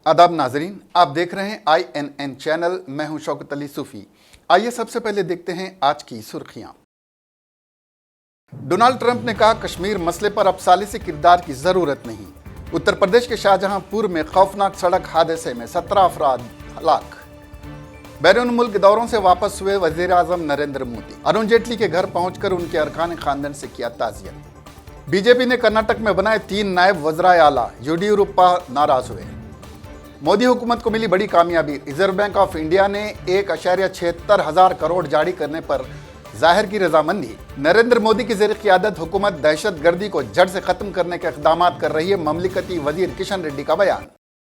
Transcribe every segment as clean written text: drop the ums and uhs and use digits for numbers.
आदाब नाजरीन, आप देख रहे हैं INN चैनल। मैं हूं शौकत अली सूफी। आइए सबसे पहले देखते हैं आज की सुर्खियां। डोनाल्ड ट्रंप ने कहा कश्मीर मसले पर अब सालिसी किरदार की जरूरत नहीं। उत्तर प्रदेश के शाहजहांपुर में खौफनाक सड़क हादसे में 17 अफराद हलाक। बैरून मुल्क दौरों से वापस हुए वजीर आजम नरेंद्र मोदी। अरुण जेटली के घर पहुंचकर उनके अरकान खानदान से किया ताजियत। बीजेपी ने कर्नाटक में बनाए 3 नायब वज़राए आला। येडियुरप्पा नाराज हुए। मोदी हुकूमत को मिली बड़ी कामयाबी। रिजर्व बैंक ऑफ इंडिया ने 1.76 हजार करोड़ जारी करने पर जाहिर की रजामंदी। नरेंद्र मोदी की ज़ेर क़ियादत हुकूमत दहशत गर्दी को जड़ से ख़त्म करने के इक़दामात कर रही है। ममलिकती वजीर किशन रेड्डी का बयान।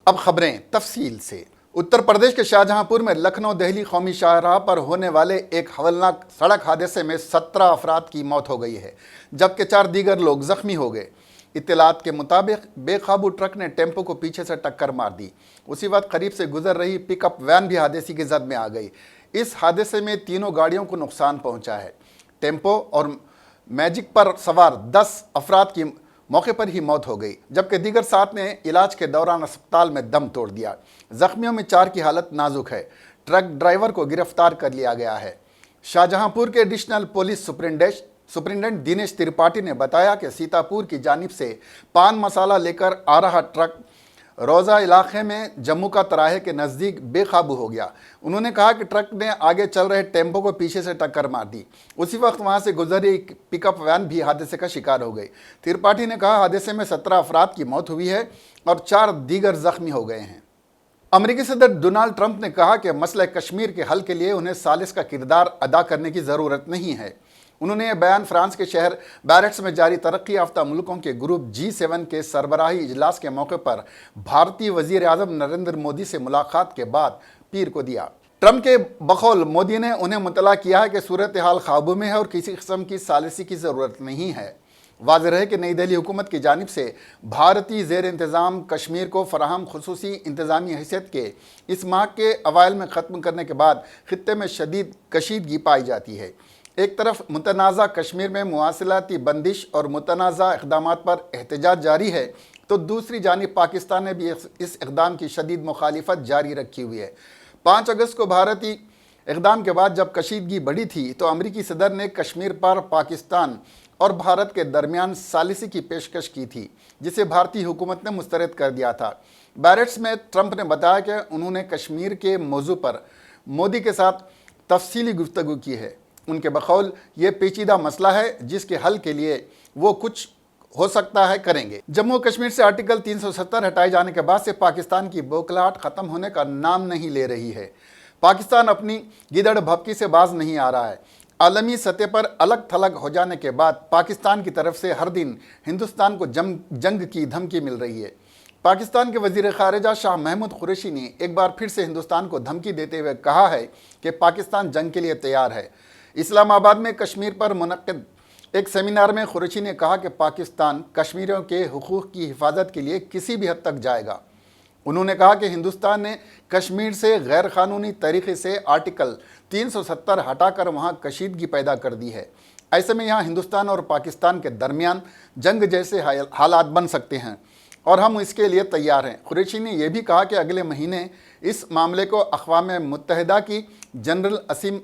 अब खबरें तफसील से। उत्तर प्रदेश के शाहजहांपुर में लखनऊ दिल्ली कौमी शाहराह पर होने वाले एक हवलनाक सड़क हादसे में 17 अफराद की मौत हो गई है, जबकि 4 दीगर लोग जख्मी हो गए। इत्तलात के मुताबिक बेकाबू ट्रक ने टेम्पो को पीछे से टक्कर मार दी। उसी वक्त करीब से गुजर रही पिकअप वैन भी हादसे की जद में आ गई। इस हादसे में तीनों गाड़ियों को नुकसान पहुंचा है। टेम्पो और मैजिक पर सवार 10 अफराद की मौके पर ही मौत हो गई, जबकि दीगर 7 ने इलाज के दौरान अस्पताल में दम तोड़ दिया। जख्मियों में 4 की हालत नाजुक है। ट्रक ड्राइवर को गिरफ्तार कर लिया गया है। शाहजहांपुर के additional police superintendent Dinesh Tripathi ने बताया कि सीतापुर की जानिब से पान मसाला लेकर आ रहा ट्रक रोज़ा इलाके में जम्मू का तराहे के नज़दीक बेकाबू हो गया। उन्होंने कहा कि ट्रक ने आगे चल रहे टेम्पो को पीछे से टक्कर मार दी। उसी वक्त वहां से गुजरी एक पिकअप वैन भी हादसे का शिकार हो गई। त्रिपाठी ने कहा हादसे में 17 अफराद की मौत हुई है और 4 दीगर जख्मी हो गए हैं। अमेरिकी सदर डोनाल्ड ट्रंप ने कहा कि मसला कश्मीर के हल के लिए उन्हें सालिस का किरदार अदा करने की ज़रूरत नहीं है। उन्होंने यह बयान फ्रांस के शहर बैरेट्स में जारी तरक्की याफ्ता मुल्कों के ग्रुप G7 के सरबराही इजलास के मौके पर भारतीय वजीर आजम नरेंद्र मोदी से मुलाकात के बाद पीर को दिया। ट्रंप के बकौल मोदी ने उन्हें मुतला किया है कि सूरत हाल काबू में है और किसी किस्म की सालिसी की ज़रूरत नहीं है। वाज़ेह है कि नई दिल्ली हुकूमत की जानिब से भारतीय ज़ेर इंतज़ाम कश्मीर को फराहम खुसूसी इंतज़ामी हैसियत के इस माह के अवाइल में ख़त्म करने के बाद खित्ते में शदीद कशीदगी पाई जाती है। एक तरफ मुतनाज़ा कश्मीर में मुवासिलाती बंदिश और मुतनाज़ा इक़दामात पर एहतजाज जारी है, तो दूसरी जानिब पाकिस्तान ने भी इस इक़दाम की शदीद मुखालिफत जारी रखी हुई है। 5 अगस्त को भारतीय इक़दाम के बाद जब कशीदगी बढ़ी थी तो अमरीकी सदर ने कश्मीर पर पाकिस्तान और भारत के दरमियान सालिसी की पेशकश की थी, जिसे भारतीय हुकूमत ने मुस्तरद कर दिया था। बैरेट्स में ट्रंप ने बताया कि उन्होंने कश्मीर के मौजू पर मोदी के साथ तफसीली गुफ्तगू की है। उनके बकौल ये पेचीदा मसला है जिसके हल के लिए वो कुछ हो सकता है करेंगे। जम्मू कश्मीर से आर्टिकल 370 हटाए जाने के बाद से पाकिस्तान की बौखलाहट ख़त्म होने का नाम नहीं ले रही है। पाकिस्तान अपनी गिदड़ भपकी से बाज नहीं आ रहा है। आलमी सतह पर अलग थलग हो जाने के बाद पाकिस्तान की तरफ से हर दिन हिंदुस्तान को जंग की धमकी मिल रही है। पाकिस्तान के वज़ीर ख़ारिजा शाह महमूद कुरैशी ने एक बार फिर से हिंदुस्तान को धमकी देते हुए कहा है कि पाकिस्तान जंग के लिए तैयार है। इस्लामाबाद में कश्मीर पर मुनक़्क़िद एक सेमिनार में कुरैशी ने कहा कि पाकिस्तान कश्मीरियों के हुकूक़ की हिफाजत के लिए किसी भी हद तक जाएगा। उन्होंने कहा कि हिंदुस्तान ने कश्मीर से गैर कानूनी तरीके से आर्टिकल 370 हटाकर वहाँ कशीदगी पैदा कर दी है। ऐसे में यहाँ हिंदुस्तान और पाकिस्तान के दरमियान जंग जैसे हालात बन सकते हैं और हम इसके लिए तैयार हैं। कुरैशी ने यह भी कहा कि अगले महीने इस मामले को अक़वाम मुत्तहिदा की जनरल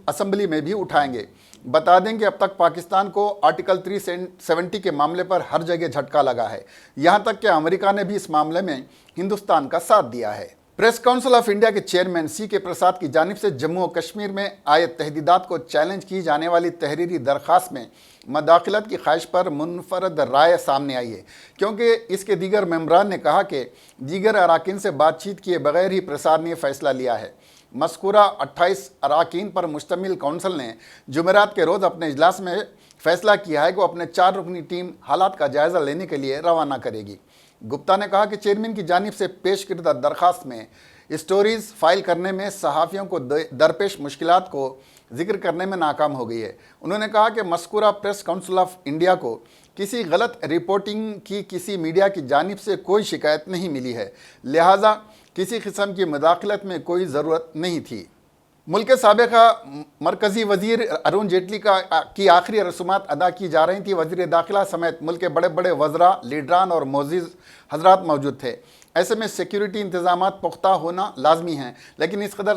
असम्बली में भी उठाएंगे। बता दें कि अब तक पाकिस्तान को आर्टिकल 370 के मामले पर हर जगह झटका लगा है। यहाँ तक कि अमेरिका ने भी इस मामले में हिंदुस्तान का साथ दिया है। प्रेस काउंसिल ऑफ इंडिया के चेयरमैन CK प्रसाद की जानिब से जम्मू और कश्मीर में आए तहदीदात को चैलेंज की जाने वाली तहरीरी दरख्वास्त में मदाखलत की ख्वाहिश पर मुनफरद राय सामने आई है, क्योंकि इसके दीगर मेंबरान ने कहा कि दीगर अराकीन से बातचीत किए बगैर ही प्रसाद ने फैसला लिया है। मज़कूरा 28 अराकीन पर मुश्तमिल काउंसिल ने जुमेरात के रोज़ अपने इजलास में फैसला किया है कि वो अपने 4 रुकनी टीम हालात का जायज़ा लेने के लिए रवाना करेगी। गुप्ता ने कहा कि चेयरमैन की जानिब से पेश किरदा दरख्वास्त में स्टोरीज़ फाइल करने में सहाफ़ियों को दरपेश मुश्किलात को जिक्र करने में नाकाम हो गई है। उन्होंने कहा कि मज़कूरा प्रेस काउंसिल ऑफ इंडिया को किसी गलत रिपोर्टिंग की किसी मीडिया की जानिब से कोई शिकायत नहीं मिली है, लिहाजा किसी किस्म की मुदाखलत में कोई ज़रूरत नहीं थी। मुल्क के साबिक़ा मरकज़ी वज़ीर अरुण जेटली की आखिरी रसूमात अदा की जा रही थी। वज़ीर दाखिला समेत मुल्क के बड़े बड़े वज़रा, लीडरान और मोअज़्ज़िज़ हज़रात मौजूद थे। ایسے میں سیکیورٹی انتظامات پختہ ہونا لازمی ہیں، لیکن اس قدر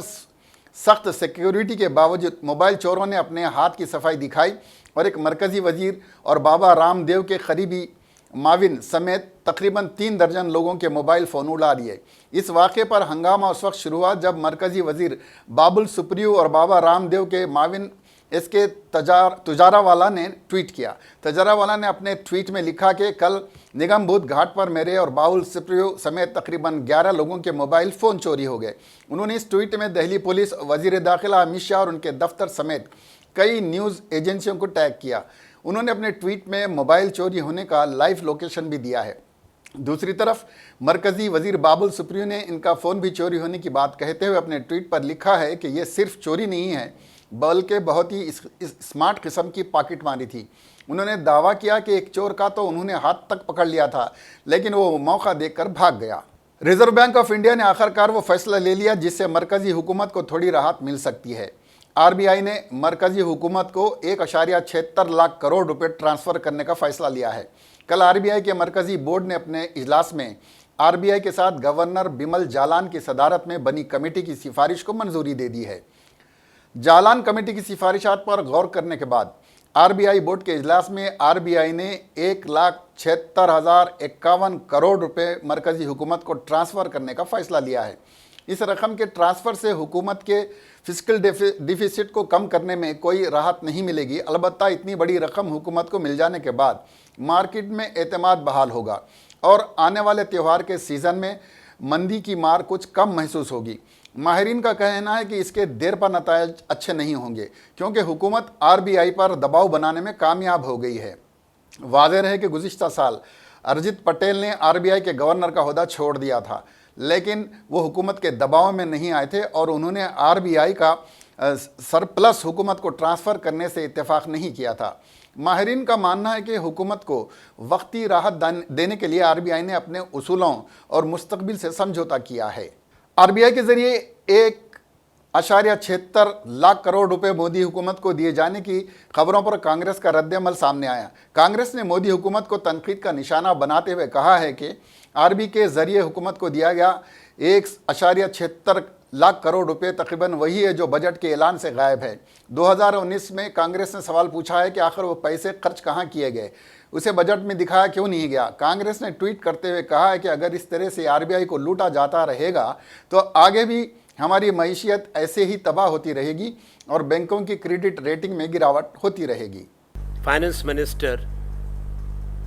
سخت سیکیورٹی کے باوجود موبائل چوروں نے اپنے ہاتھ کی صفائی دکھائی اور ایک مرکزی وزیر اور بابا رام دیو کے قریبی معاون سمیت تقریباً 3 درجن لوگوں کے موبائل فون اڑا لیے۔ اس واقعے پر ہنگامہ اس وقت شروع ہوا جب مرکزی وزیر بابل سپریو اور بابا رام دیو کے معاون اس کے تجارہ والا نے ٹویٹ کیا۔ تجارہ والا نے اپنے ٹویٹ میں لکھا کہ کل نگم بدھ گھاٹ پر میرے اور باول سپریو سمیت تقریباً 11 لوگوں کے موبائل فون چوری ہو گئے۔ انہوں نے اس ٹویٹ میں دہلی پولیس، وزیر داخلہ امت شاہ اور ان کے دفتر سمیت کئی نیوز ایجنسیوں کو ٹیگ کیا۔ انہوں نے اپنے ٹویٹ میں موبائل چوری ہونے کا لائیو لوکیشن بھی دیا ہے۔ دوسری طرف مرکزی وزیر بابل سپریو نے ان کا فون بھی چوری ہونے کی بات کہتے ہوئے اپنے ٹویٹ پر لکھا ہے کہ یہ صرف چوری نہیں ہے بلکہ بہت ہی اسمارٹ قسم کی پاکٹ ماری تھی۔ انہوں نے دعویٰ کیا کہ ایک چور کا تو انہوں نے ہاتھ تک پکڑ لیا تھا، لیکن وہ موقع دیکھ کر بھاگ گیا۔ ریزرو بینک آف انڈیا نے آخرکار وہ فیصلہ لے لیا جس سے مرکزی حکومت کو تھوڑی راحت مل سکتی ہے۔ آر بی آئی نے مرکزی حکومت کو 1.76 لاکھ کروڑ روپے ٹرانسفر کرنے کا فیصلہ لیا ہے۔ کل آر بی آئی کے مرکزی بورڈ نے اپنے اجلاس میں آر بی آئی کے ساتھ گورنر بمل جالان کی صدارت میں بنی کمیٹی کی سفارش کو منظوری دے دی ہے۔ جالان کمیٹی کی سفارشات پر غور کرنے کے بعد آر بی آئی بورڈ کے اجلاس میں آر بی آئی نے 1,76,051 کروڑ روپے مرکزی حکومت کو ٹرانسفر کرنے کا فیصلہ لیا ہے۔ اس رقم کے ٹرانسفر سے حکومت کے فسکل ڈیفیسٹ کو کم کرنے میں کوئی راحت نہیں ملے گی، البتہ اتنی بڑی رقم حکومت کو مل جانے کے بعد مارکیٹ میں اعتماد بحال ہوگا اور آنے والے تہوار کے سیزن میں مندی کی مار کچھ کم محسوس ہوگی۔ ماہرین کا کہنا ہے کہ اس کے دیر پا نتائج اچھے نہیں ہوں گے کیونکہ حکومت آر بی آئی پر دباؤ بنانے میں کامیاب ہو گئی ہے۔ واضح ہے کہ گزشتہ سال ارجت پٹیل نے آر بی آئی کے گورنر کا عہدہ چھوڑ دیا تھا، لیکن وہ حکومت کے دباؤ میں نہیں آئے تھے اور انہوں نے آر بی آئی کا سرپلس حکومت کو ٹرانسفر کرنے سے اتفاق نہیں کیا تھا۔ ماہرین کا ماننا ہے کہ حکومت کو وقتی راحت دینے کے لیے آر بی آئی نے اپنے اصولوں اور مستقبل سے سمجھوتا کیا ہے۔ آر بی آئی کے ذریعے 1.76 لاکھ کروڑ روپے مودی حکومت کو دیے جانے کی خبروں پر کانگریس کا رد عمل سامنے آیا۔ کانگریس نے مودی حکومت کو تنقید کا نشانہ بناتے ہوئے کہا ہے کہ آر بی کے ذریعے حکومت کو دیا گیا 1.76 لاکھ کروڑ روپے تقریباً وہی ہے جو بجٹ کے اعلان سے غائب ہے۔ 2019 میں کانگریس نے سوال پوچھا ہے کہ آخر وہ پیسے خرچ کہاں کیے گئے، اسے بجٹ میں دکھایا کیوں نہیں گیا۔ کانگریس نے ٹویٹ کرتے ہوئے کہا ہے کہ اگر اس طرح سے آر بی آئی کو لوٹا جاتا رہے گا تو آگے بھی ہماری معیشت ایسے ہی تباہ ہوتی رہے گی اور بینکوں کی کریڈٹ ریٹنگ میں گراوٹ ہوتی رہے گی۔ Finance Minister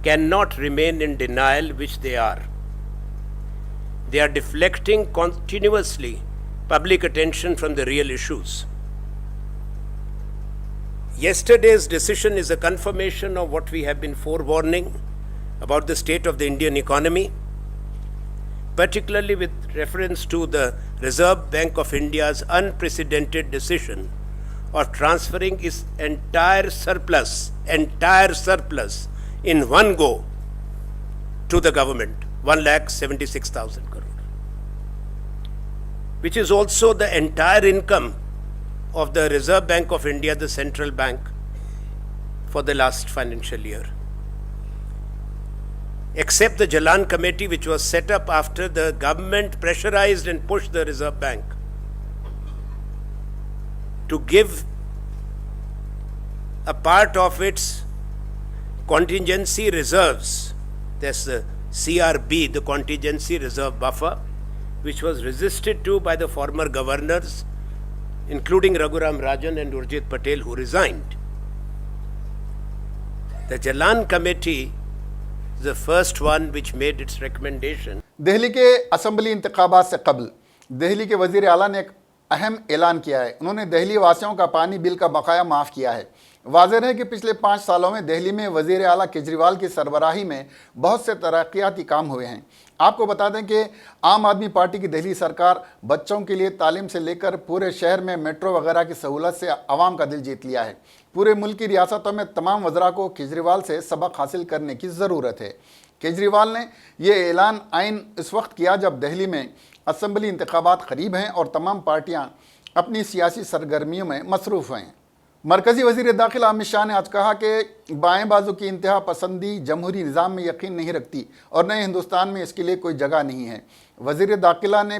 cannot remain in denial, which they are. They are deflecting continuously public attention from the real issues. Yesterday's decision is a confirmation of what we have been forewarning about the state of the Indian economy, particularly with reference to the Reserve Bank of India's unprecedented decision of transferring its entire surplus in one go to the government, 1,76,000 crore, which is also the entire income of the Reserve Bank of India, the central bank, for the last financial year. Except the Jalan Committee, which was set up after the government pressurized and pushed the Reserve Bank to give a part of its contingency reserves. There's the CRB, the contingency reserve buffer, which was resisted to by the former governors, including Raghuram Rajan and Urjit Patel, who resigned. The Jalan Committee is the first one which made its recommendation. Delhi کے assembly انتخابات سے قبل دہلی کے وزیر اعلیٰ نے ایک اہم اعلان کیا ہے۔ انہوں نے دہلی واسیوں کا پانی بل کا بقایا معاف کیا ہے۔ واضح ہے کہ پچھلے 5 سالوں میں دہلی میں وزیر اعلیٰ کیجریوال کی سربراہی میں بہت سے ترقیاتی کام ہوئے ہیں۔ آپ کو بتا دیں کہ عام آدمی پارٹی کی دہلی سرکار بچوں کے لیے تعلیم سے لے کر پورے شہر میں میٹرو وغیرہ کی سہولت سے عوام کا دل جیت لیا ہے۔ پورے ملک کی ریاستوں میں تمام وزراء کو کیجریوال سے سبق حاصل کرنے کی ضرورت ہے۔ کیجریوال نے یہ اعلان اس وقت کیا جب دہلی میں اسمبلی انتخابات قریب ہیں اور تمام پارٹیاں اپنی سیاسی سرگرمیوں میں مصروف ہیں۔ मरकजी वजीर दाखिला अमित शाह ने आज कहा कि बाएं बाजू की इंतहा पसंदी जमहूरी निज़ाम में यकीन नहीं रखती और नए हिंदुस्तान में इसके लिए कोई जगह नहीं है। वजीर दाखिला ने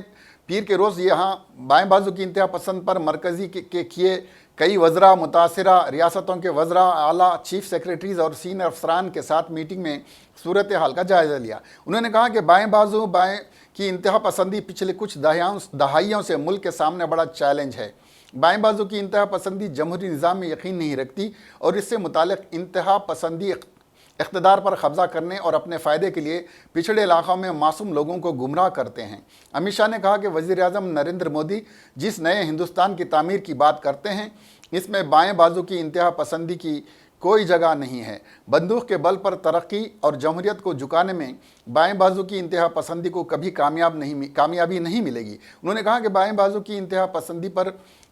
पीर के रोज़ यहाँ बाएं बाजू की इंतहा पसंद पर मरकजी के किए कई वज़रा, मुतासिरा रियासतों के वज़रा, आला चीफ सेक्रेटरीज़ और सीनियर अफसरान के साथ मीटिंग में सूरत हाल का जायज़ा लिया। उन्होंने कहा कि बाएं की इंतहा पसंदी पिछले कुछ दहाइयों से मुल्क के सामने बड़ा चैलेंज है। बाएं बाजू की इंतहा पसंदी जमहूरी निज़ाम में यकीन नहीं रखती और इससे मुतालिक इंतहा पसंदी इक़्तिदार पर कब्ज़ा करने और अपने फ़ायदे के लिए पिछड़े इलाक़ों में मासूम लोगों को गुमराह करते हैं। अमित शाह ने कहा कि वज़ीर आज़म नरेंद्र मोदी जिस नए हिंदुस्तान की तामीर की बात करते हैं, इसमें बाएं बाजू की इंतहा पसंदी की कोई जगह नहीं है। बंदूक के बल पर तरक्की और जमहूरियत को झुकाने में बाएं बाजू की इंतहा पसंदी को कभी कामयाबी नहीं मिलेगी। उन्होंने कहा कि बाएं बाजू की इंतहा पसंदी पर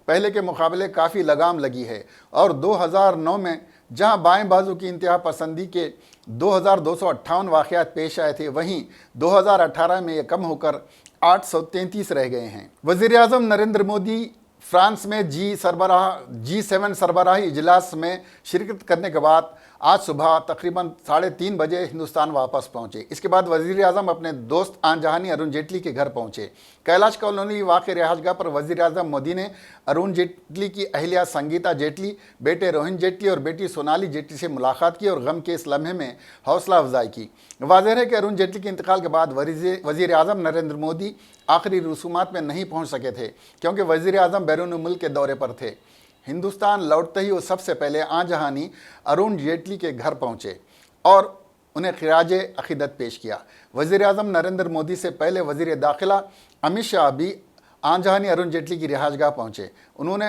पहले के मुकाबले काफ़ी लगाम लगी है और 2009 में जहां बाएं बाजू की इंतहा पसंदी के 2258 वाक़यात पेश आए थे, वहीं 2018 में ये कम होकर 833 रह गए हैं। वज़ीर आज़म नरेंद्र मोदी फ्रांस में G7 सरबराही इजलास में शिरकत करने के बाद आज सुबह तकरीबन 3:30 बजे हिंदुस्तान वापस पहुंचे। इसके बाद वज़ीर आज़म अपने दोस्त आन जहानी अरुण जेटली के घर पहुंचे। कैलाश कॉलोनी वाक़ रिहाइशगाह पर वज़ीर आज़म मोदी ने अरुण जेटली की अहलिया संगीता जेटली, बेटे रोहिन जेटली और बेटी सोनाली जेटली से मुलाकात की और गम के इस लम्हे में हौसला अफजाई की। वाज़ेह है कि अरुण जेटली के इंतकाल के बाद वज़ीर आज़म नरेंद्र मोदी आखिरी रसूमात में नहीं पहुँच सके थे क्योंकि वज़ीर आज़म बैरून मुल्क के दौरे पर थे। हिंदुस्तान लौटते ही वो सबसे पहले आन जहानी अरुण जेटली के घर पहुंचे और उन्हें खिराज अक़ीदत पेश किया। वज़ीर आज़म नरेंद्र मोदी से पहले वज़ीर दाखिला अमित शाह भी आन जहानी अरुण जेटली की रिहाइशगाह पहुंचे। उन्होंने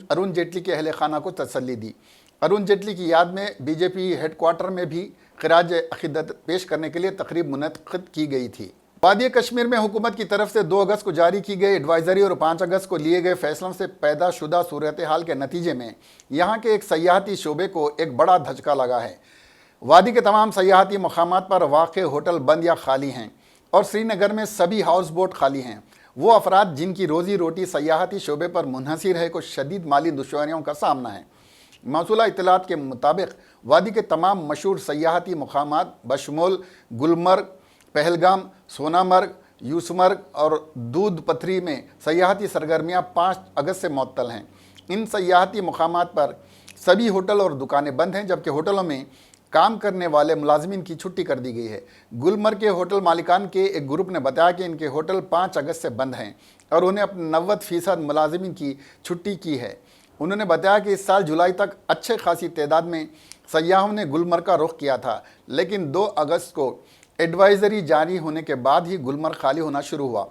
अरुण जेटली के अहल खाना को तसल्ली दी। अरुण जेटली की याद में बीजेपी हेडक्वार्टर में भी खिराज अक़ीदत पेश करने के लिए तकरीब मुनक़्क़िद की गई थी। वादी कश्मीर में हुकूमत की तरफ से 2 अगस्त को जारी की गई एडवाइज़री और 5 अगस्त को लिए गए फैसलों से पैदा शुदा सूरत हाल के नतीजे में यहाँ के एक सयाहती शोबे को एक बड़ा धचका लगा है। वादी के तमाम सयाहती मकामात पर वाक़ होटल बंद या खाली हैं और श्रीनगर में सभी हाउस बोट खाली हैं। वो अफराद जिनकी रोज़ी रोटी सयाहती शोबे पर मुनहसिर है को शदीद माली दुश्वारियों का सामना है। मौसूला इत्तलात के मुताबिक वादी के तमाम मशहूर सयाहती मकामात बशमूल गुलमर्ग, पहलगाम, सोनामर्ग, यूसमर्ग और दूध पथरी में सयाहती सरगर्मियाँ 5 अगस्त से मुअत्तल हैं। इन सयाहती मकामात पर सभी होटल और दुकानें बंद हैं, जबकि होटलों में काम करने वाले मुलाजमीन की छुट्टी कर दी गई है। गुलमर्ग के होटल मालिकान के एक ग्रुप ने बताया कि इनके होटल 5 अगस्त से बंद हैं और उन्हें अपने 90% मुलाजमीन की छुट्टी की है। उन्होंने बताया कि इस साल जुलाई तक अच्छे खासी तादाद में सयाहों ने गुलमर्ग का रुख किया था, लेकिन 2 अगस्त को एडवाइज़री जारी होने के बाद ही गुलमर्ग खाली होना शुरू हुआ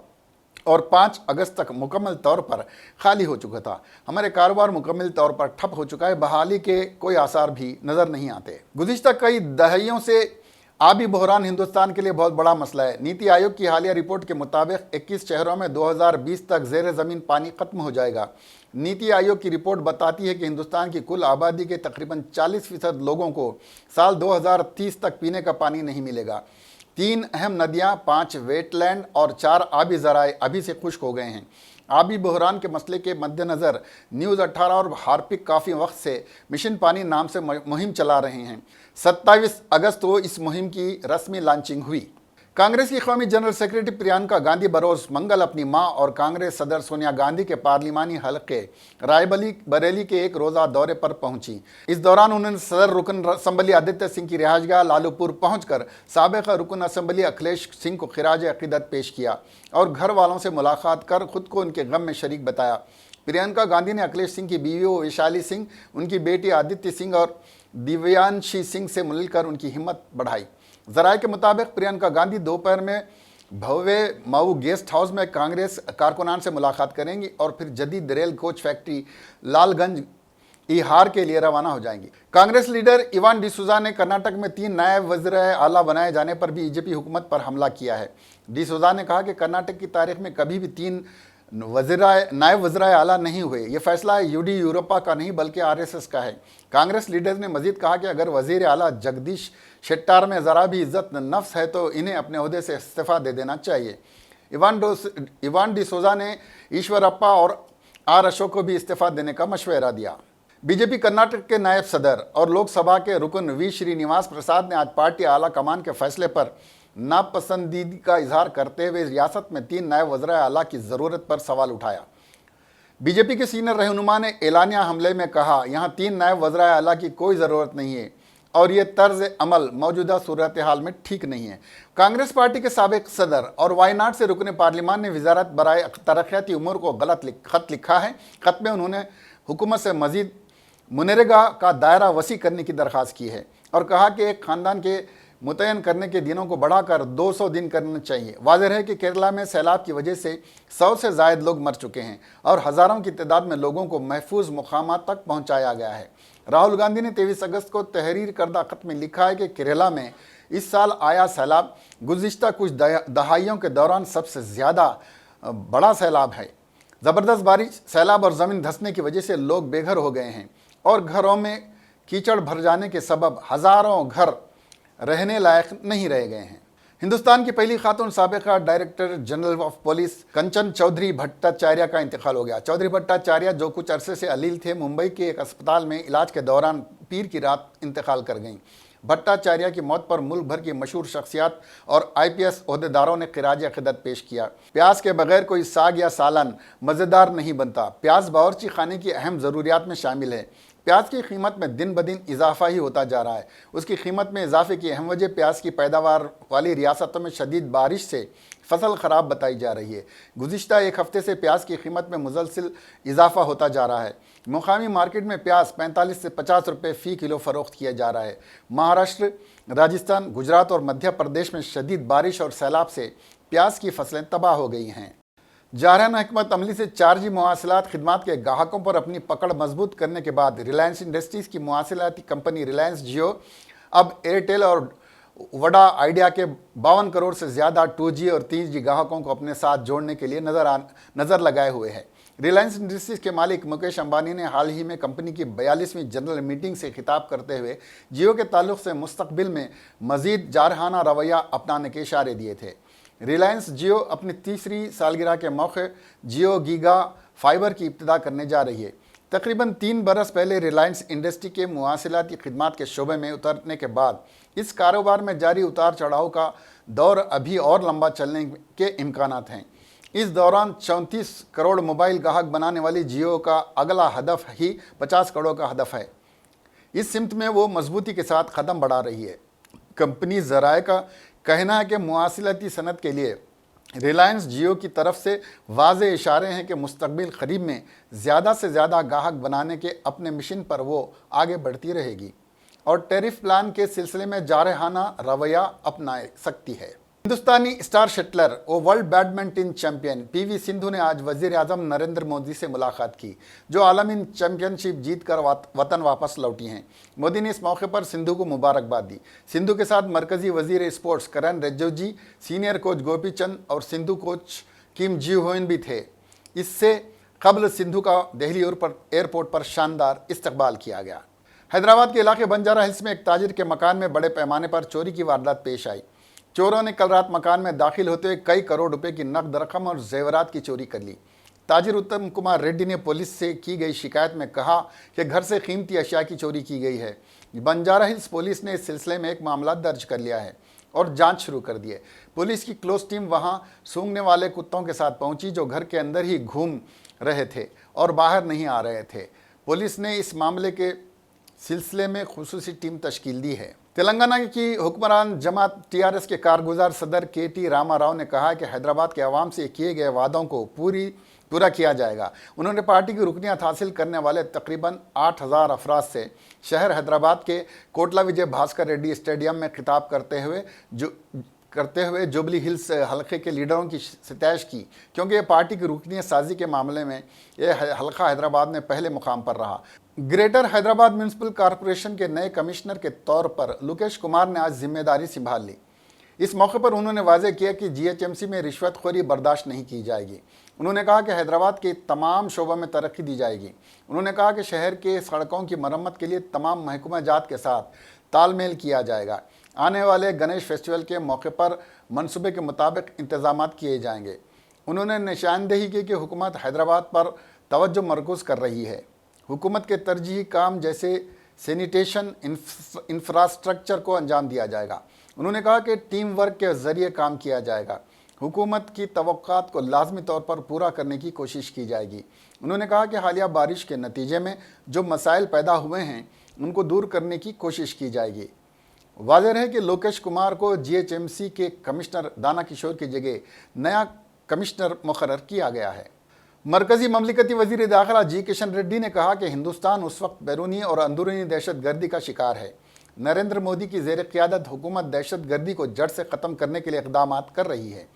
और 5 अगस्त तक मुकम्मल तौर पर खाली हो चुका था। हमारे कारोबार मुकम्मल तौर पर ठप हो चुका है, बहाली के कोई आसार भी नज़र नहीं आते। गुज़िश्ता कई दहाइयों से आबी बहरान हिंदुस्तान के लिए बहुत बड़ा मसला है। नीति आयोग की हालिया रिपोर्ट के मुताबिक 21 शहरों में 2020 तक ज़ेर ज़मीन पानी ख़त्म हो जाएगा। नीति आयोग की रिपोर्ट बताती है कि हिंदुस्तान की कुल आबादी के तकरीबन 40% लोगों को साल 2030 तक पीने का पानी नहीं मिलेगा। 3 अहम नदियां, 5 वेटलैंड और 4 आबी ज़राए अभी से खुश्क हो गए हैं। आबी बहरान के मसले के मद्देनज़र न्यूज़ 18 और हार्पिक काफ़ी वक्त से मिशन पानी नाम से मुहिम चला रहे हैं। 27 अगस्त को इस मुहिम की रस्मी लॉन्चिंग हुई। कांग्रेस की कौमी जनरल सेक्रेटरी प्रियंका गांधी बरोज़ मंगल अपनी मां और कांग्रेस सदर सोनिया गांधी के पार्लिमानी हलके रायबरेली के एक रोज़ा दौरे पर पहुंची। इस दौरान उन्होंने सदर रुकन असम्बली आदित्य सिंह की रिहाइशगाह लालूपुर पहुंचकर साबिक़ रुकन असम्बली अखिलेश सिंह को खिराज अक़ीदत पेश किया और घर वालों से मुलाकात कर खुद को उनके गम में शरीक बताया। प्रियंका गांधी ने अखिलेश सिंह की बीवी वैशाली सिंह, उनकी बेटी आदित्य सिंह और दिव्यांशी सिंह से मिलकर उनकी हिम्मत बढ़ाई। ज़राए के मुताबिक प्रियंका गांधी दोपहर में भव्य मऊ गेस्ट हाउस में कांग्रेस कारकुनान से मुलाकात करेंगी और फिर जदीद रेल कोच फैक्ट्री लालगंज ईहार के लिए रवाना हो जाएंगी। कांग्रेस लीडर इवान डिसूजा ने कर्नाटक में 3 नायब वज़ीर आला बनाए जाने पर भी बीजेपी हुकूमत पर हमला किया है। डिसूजा ने कहा कि कर्नाटक की तारीख में कभी भी 3 नायब वज़ीर आला नहीं हुए। ये फैसला यूडी यूरोपा का नहीं बल्कि आरएसएस का है। कांग्रेस लीडर ने मजीद कहा कि अगर वज़ीर आला जगदीश शेट्टार में ज़रा भी इज्जत नफ्स है तो इन्हें अपने ओहदे से इस्तीफ़ा दे देना चाहिए। इवान डिसोजा ने ईश्वरप्पा और आर अशोक को भी इस्तीफ़ा देने का मशवरा दिया। बीजेपी कर्नाटक के नायब सदर और लोकसभा के रुकन वी श्रीनिवास प्रसाद ने आज पार्टी आला कमान के फैसले पर नापसंदीदगी का इजहार करते हुए रियासत में 3 नए वज़ीर आला की ज़रूरत पर सवाल उठाया। बीजेपी के सीनियर रहनुमा ने एलानिया हमले में कहा, यहाँ 3 नए वज़ीर आला की कोई ज़रूरत नहीं है और ये तर्ज अमल मौजूदा सूरत हाल में ठीक नहीं है। कांग्रेस पार्टी के साबिक सदर और वायनाड से रुकने पार्लिमान ने वजारत बराए तरक्याती उमूर को गलत खत लिखा है। खत में उन्होंने हुकूमत से मजीद मनरेगा का दायरा वसी करने की दरख्वास्त की है और कहा कि एक ख़ानदान के मुतयन करने के दिनों को बढ़ाकर 200 दिन करना चाहिए। वाज़ेह है कि केरला में सैलाब की वजह से 100 से ज़ायद लोग मर चुके हैं और हज़ारों की तादाद में लोगों को महफूज मुकामात तक पहुँचाया गया है। राहुल गांधी ने 23 अगस्त को तहरीर करदा खत में लिखा है कि केरला में इस साल आया सैलाब गुज़िश्ता कुछ दहाइयों के दौरान सबसे ज़्यादा बड़ा सैलाब है। ज़बरदस्त बारिश, सैलाब और ज़मीन धंसने की वजह से लोग बेघर हो गए हैं और घरों में कीचड़ भर जाने के सबब हज़ारों घर रहने लायक नहीं रह गए हैं। हिंदुस्तान की पहली खातून साबिका डायरेक्टर जनरल ऑफ पुलिस कंचन चौधरी भट्टाचार्य का इंतकाल हो गया। चौधरी भट्टाचार्य जो कुछ अरसे से अलील थे, मुंबई के एक अस्पताल में इलाज के दौरान पीर की रात इंतकाल कर गईं। भट्टाचार्य की मौत पर मुल्क भर की मशहूर शख्सियात और IPS ओहदेदारों ने खिराज अक़ीदत पेश किया। प्याज के बगैर कोई साग या सालन मज़ेदार नहीं बनता। प्याज बावर्ची खाने की अहम ज़रूरियात में शामिल है। प्याज की कीमत में दिन ब दिन इजाफा ही होता जा रहा है। उसकी कीमत में इजाफे की अहम वजह प्याज की पैदावार वाली रियासतों में शदीद बारिश से फसल ख़राब बताई जा रही है। गुज़िश्ता एक हफ़्ते से प्याज की कीमत में मुसलसल इजाफा होता जा रहा है। मुकामी मार्केट में प्याज 45 से 50 रुपये फ़ी किलो फ़रोख्त किया जा रहा है। महाराष्ट्र, राजस्थान, गुजरात और मध्य प्रदेश में शदीद बारिश और सैलाब से प्याज की फसलें तबाह हो गई हैं। जारहाना हिकमत अमली से 4G मवासिलात खिदमात के ग्राहकों पर अपनी पकड़ मजबूत करने के बाद रिलायंस इंडस्ट्रीज़ की मवासिलाती कंपनी रिलायंस जियो अब एयरटेल और वडा आइडिया के 52 करोड़ से ज़्यादा 2G और 3G ग्राहकों को अपने साथ जोड़ने के लिए नज़र लगाए हुए है। रिलायंस इंडस्ट्रीज़ के मालिक मुकेश अंबानी ने हाल ही में कंपनी की 42वीं जनरल मीटिंग से खिताब करते हुए जियो के ताल्लुक़ से मुस्तकबिल में मज़ीद जारहाना रवैया अपनाने के इशारे दिए थे। रिलायंस जियो अपनी 3री सालगिरह के मौके जियो गीगा फाइबर की इब्तिदा करने जा रही है। तकरीबन 3 बरस पहले रिलायंस इंडस्ट्री के मुवासिलाती खिदमात के शोबे में उतरने के बाद इस कारोबार में जारी उतार चढ़ाव का दौर अभी और लंबा चलने के इम्कानात हैं। इस दौरान 34 करोड़ मोबाइल ग्राहक बनाने वाली जियो का अगला हदफ ही 50 करोड़ का हदफ है। इस सिमत में वो मजबूती के साथ कदम बढ़ा रही है। कंपनी ज़राए का कहना है कि मुवासिलाती सनत के लिए रिलायंस जियो की तरफ से वाज़े इशारे हैं कि मुस्तकबिल करीब में ज़्यादा से ज़्यादा ग्राहक बनाने के अपने मिशन पर वो आगे बढ़ती रहेगी और टैरिफ प्लान के सिलसिले में जारहाना रवैया अपना सकती है। हिंदुस्तानी स्टार शटलर और world badminton champion PV Sindhu ने आज वज़ीर आज़म नरेंद्र मोदी से मुलाकात की, जो आलमी चैंपियनशिप जीत कर वतन वापस लौटी हैं। मोदी ने इस मौके पर सिंधु को मुबारकबाद दी। सिंधु के साथ मरकज़ी वज़ीर स्पोर्ट्स करण रिजिजू, सीनियर कोच गोपी चंद और सिंधु कोच किम जी होइन भी थे। इससे कबल सिंधु का दिल्ली एयरपोर्ट पर शानदार इस्तकबाल किया गया। हैदराबाद के इलाके बंजारा हिल्स में एक ताजिर के मकान में बड़े पैमाने पर चोरी की वारदात पेश आई। चोरों ने कल रात मकान में दाखिल होते हुए कई करोड़ रुपए की नकद रकम और जेवरात की चोरी कर ली। ताजिर उत्तम कुमार रेड्डी ने पुलिस से की गई शिकायत में कहा कि घर से कीमती अशिया की चोरी की गई है। बंजारा हिल्स पुलिस ने इस सिलसिले में एक मामला दर्ज कर लिया है और जांच शुरू कर दी है। पुलिस की क्लोज टीम वहां सूंघने वाले कुत्तों के साथ पहुंची, जो घर के अंदर ही घूम रहे थे और बाहर नहीं आ रहे थे। पुलिस ने इस मामले के सिलसिले में खुसूसी टीम तश्कील दी है। तेलंगाना की हुक्मरान जमात TRS के कारगुजार सदर KT रामाराव ने कहा कि हैदराबाद के अवाम से किए गए वादों को पूरा किया जाएगा। उन्होंने पार्टी की रुकनियत हासिल करने वाले तकरीबन 8000 अफराद से शहर हैदराबाद के कोटला विजय भास्कर रेड्डी स्टेडियम में खिताब करते हुए जुबली हिल्स हलके के लीडरों की सतैश की, क्योंकि पार्टी की रुकनियत साजी के मामले में यह हलका हैदराबाद में पहले मुकाम पर रहा। ग्रेटर हैदराबाद म्यूनसिपल कॉरपोरेशन के नए कमिश्नर के तौर पर लोकेश कुमार ने आज जिम्मेदारी संभाल ली। इस मौके पर उन्होंने वाज़ेह किया कि GHMC में रिश्वतखोरी बर्दाश्त नहीं की जाएगी। उन्होंने कहा कि हैदराबाद के तमाम शोबों में तरक्की दी जाएगी। उन्होंने कहा कि शहर के सड़कों की मरम्मत के लिए तमाम महकमा जात के साथ तालमेल किया जाएगा। आने वाले गणेश फेस्टिवल के मौके पर मनसूबे के मुताबिक इंतजाम किए जाएंगे। उन्होंने निशानदेही की कि हुकूमत हैदराबाद पर तवज्जो मरकूज़ कर रही है हुकूमत के तरजीही काम जैसे सैनिटेशन इंफ्रास्ट्रक्चर को अंजाम दिया जाएगा। उन्होंने कहा कि टीम वर्क के ज़रिए काम किया जाएगा। हुकूमत की तवक्कात को लाजमी तौर पर पूरा करने की कोशिश की जाएगी। उन्होंने कहा कि हालिया बारिश के नतीजे में जो मसाइल पैदा हुए हैं उनको दूर करने की कोशिश की जाएगी। वाज़ेह है कि लोकेश कुमार को GHMC के कमिश्नर दाना किशोर की जगह नया कमिश्नर मुकर्रर किया गया है। मरकज़ी ममलिकती वज़ीर दाखिला जी किशन रेड्डी ने कहा कि हिंदुस्तान उस वक्त बैरूनी और अंदरूनी दहशत गर्दी का शिकार है। नरेंद्र मोदी की ज़ेर क़ियादत हुकूमत दहशत गर्दी को जड़ से ख़त्म करने के लिए इक़दाम कर रही है।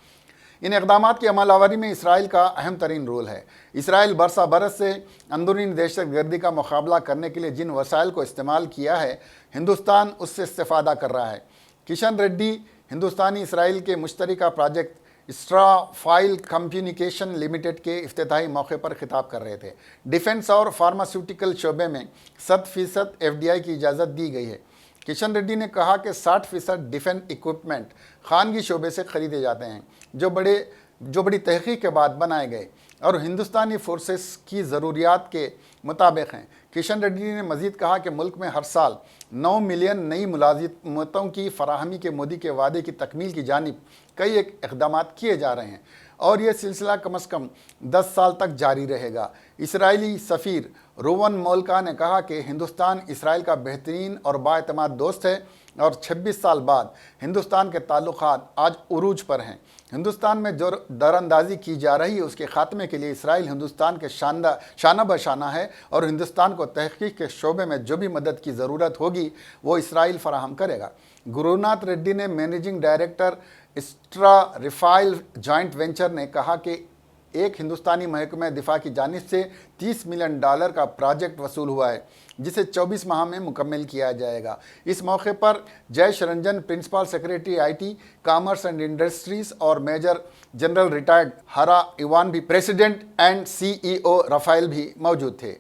इन इक़दाम की अमलावरी में इसराइल का अहम तरीन रोल है। इसराइल बरसा बरस से अंदरूनी दहशत गर्दी का मुकाबला करने के लिए जिन वसाइल को इस्तेमाल किया है, हिंदुस्तान उससे इस्तेफ़ादा कर रहा है। किशन रेड्डी हिंदुस्तानी इसराइल के मुश्तरका प्रोजेक्ट स्ट्राफाइल कम्युनिकेशन लिमिटेड के इफ्तिताही मौके पर खिताब कर रहे थे। डिफेंस और फार्मास्यूटिकल शोबे में 100% FDI की इजाज़त दी गई है। किशन रेड्डी ने कहा कि 60% डिफेंस इक्विपमेंट खानगी शोबे से ख़रीदे जाते हैं जो बड़ी तहक़ीक़ के बाद बनाए गए और हिंदुस्तानी फोर्सेस की ज़रूरियात के मुताबिक हैं। किशन रेड्डी ने मज़ीद कहा कि मुल्क में हर साल 9 मिलियन नई मुलाज़िमतों की फराहमी के मोदी के वादे की तकमील की जानिब कई इक़दाम किए जा रहे हैं और यह सिलसिला कम अज़ कम 10 साल तक जारी रहेगा। इसराइली सफ़ीर रोवन मोल्का ने कहा कि हिंदुस्तान इसराइल का बेहतरीन और बाएतमाद दोस्त है और 26 साल बाद हिंदुस्तान के ताल्लुक़ात आज उरूज पर हैं। हिंदुस्तान में जो दरअंदाज़ी की जा रही है उसके ख़ात्मे के लिए इसराइल हिंदुस्तान के शाना बशाना है और हिंदुस्तान को तहक़ीक़ के शोबे में जो भी मदद की ज़रूरत होगी वो इसराइल फराहम करेगा। गुरुनाथ रेड्डी ने मैनेजिंग डायरेक्टर स्ट्राफाइल जॉइंट वेंचर ने कहा कि एक हिंदुस्तानी महकमे दिफा की जानिब से $30 मिलियन का प्रोजेक्ट वसूल हुआ है जिसे 24 माह में मुकम्मल किया जाएगा। इस मौके पर Jayesh Ranjan principal secretary IT commerce and industries और मेजर जनरल रिटायर्ड हरा इवान भी प्रेसिडेंट एंड CEO राफेल भी मौजूद थे।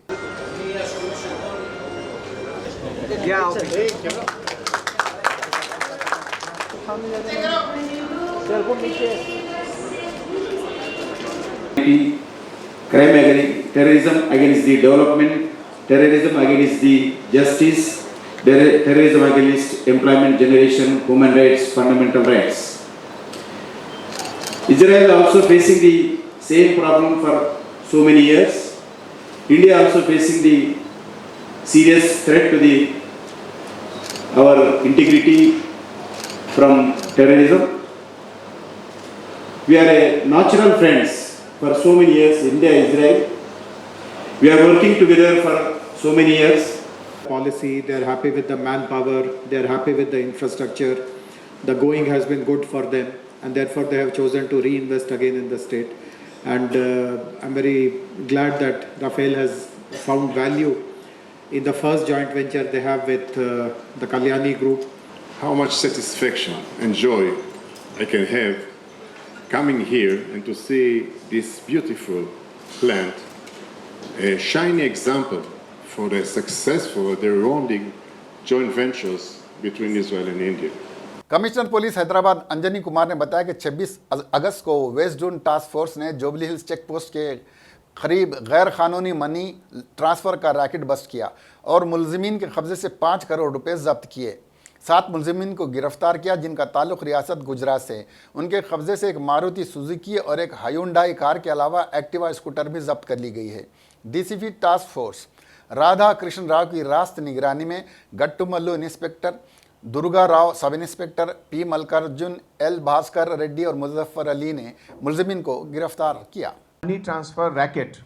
Crime against terrorism, against the development, terrorism against the justice, terrorism against employment generation, human rights, fundamental rights. Israel also facing the same problem for so many years. India also facing the serious threat to our integrity from terrorism. We are a natural friends for so many years, India, Israel. We are working together for so many years. Policy, they are happy with the manpower, they are happy with the infrastructure. The going has been good for them and therefore they have chosen to reinvest again in the state. And I'm very glad that Rafael has found value in the first joint venture they have with the Kalyani Group. How much satisfaction and joy I can have coming here and to see this beautiful plant, a shiny example for the successful, the rewarding joint ventures between Israel and India. Commissioner police Hyderabad Anjani Kumar ने बताया कि 26 अगस्त को west zone task force ने jubilee hills check post के करीब गैर कानूनी money transfer का रैकेट बस्ट किया और मुलजिमीन के कब्जे से 5 करोड़ रुपए जब्त किए। 7 मुलजिमीन को गिरफ्तार किया जिनका ताल्लुक रियासत गुजरात से। उनके कब्जे से एक मारुति सुजुकी और एक हायुंडाई कार के अलावा एक्टिवा स्कूटर भी जब्त कर ली गई है। DCP task force Radha Krishna Rao की रास्त निगरानी में Gattumallu inspector, Durga Rao sub inspector, P Mallikarjun, L Bhaskar Reddy और मुजफ्फर अली ने मुलजिमीन को गिरफ्तार किया। मनी ट्रांसफ़र रैकेट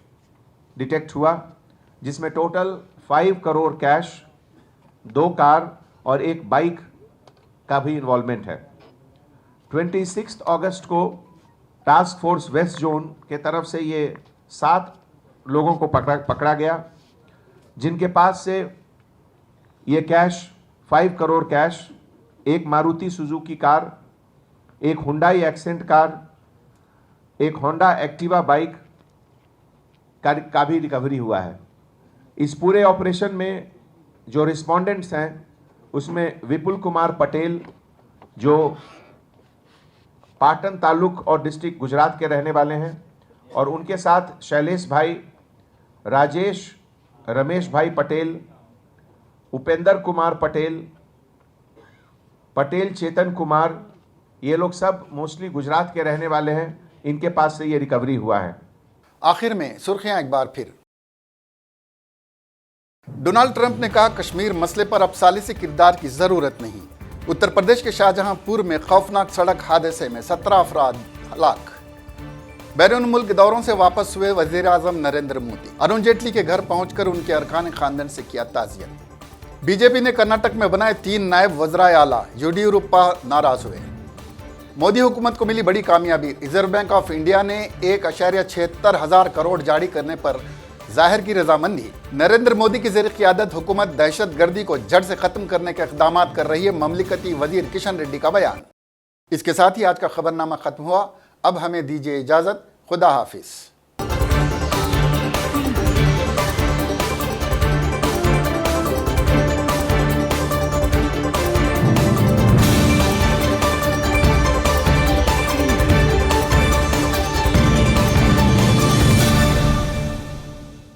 डिटेक्ट हुआ जिसमें टोटल 5 करोड़ कैश, 2 कार और एक बाइक का भी इन्वॉल्वमेंट है। 26 अगस्त को टास्क फोर्स वेस्ट जोन के तरफ से ये 7 लोगों को पकड़ा गया जिनके पास से ये कैश 5 करोड़ कैश, एक मारुति सुजुकी कार, एक हुंडई एक्सेंट कार, एक होंडा एक्टिवा बाइक का भी रिकवरी हुआ है। इस पूरे ऑपरेशन में जो रिस्पोंडेंट्स हैं उसमें विपुल कुमार पटेल जो पाटन तालुक और डिस्ट्रिक्ट गुजरात के रहने वाले हैं और उनके साथ शैलेश भाई, राजेश रमेश भाई पटेल, उपेंद्र कुमार पटेल, पटेल चेतन कुमार, ये लोग सब मोस्टली गुजरात के रहने वाले हैं। इनके पास से ये रिकवरी हुआ है। आखिर में सुर्खियां एक बार फिर। डोनाल्ड ट्रंप ने कहा कश्मीर मसले पर अब सालिसी किरदार की जरूरत नहीं। उत्तर प्रदेश के शाहजहांपुर में खौफनाक सड़क हादसे में 17 अफराद हलाक। बैरून मुल्क दौरों से वापस हुए वजीर आजम नरेंद्र मोदी, अरुण जेटली के घर पहुंचकर उनके अरकान खानदान से किया ताजियत। बीजेपी ने कर्नाटक में बनाए 3 नायब वज़राए आला, येडियुरप्पा नाराज हुए। मोदी हुकूमत को मिली बड़ी कामयाबी, रिजर्व बैंक ऑफ इंडिया ने 1.76 हज़ार करोड़ जारी करने पर जाहिर की रजामंदी। नरेंद्र मोदी की ज़ेर क़ियादत हुकूमत दहशत गर्दी को जड़ से ख़त्म करने के इक़दाम कर रही है, ममलिकती वजीर किशन रेड्डी का बयान। इसके साथ ही आज का खबरनामा ख़त्म हुआ। अब हमें दीजिए इजाज़त। खुदा हाफिज़।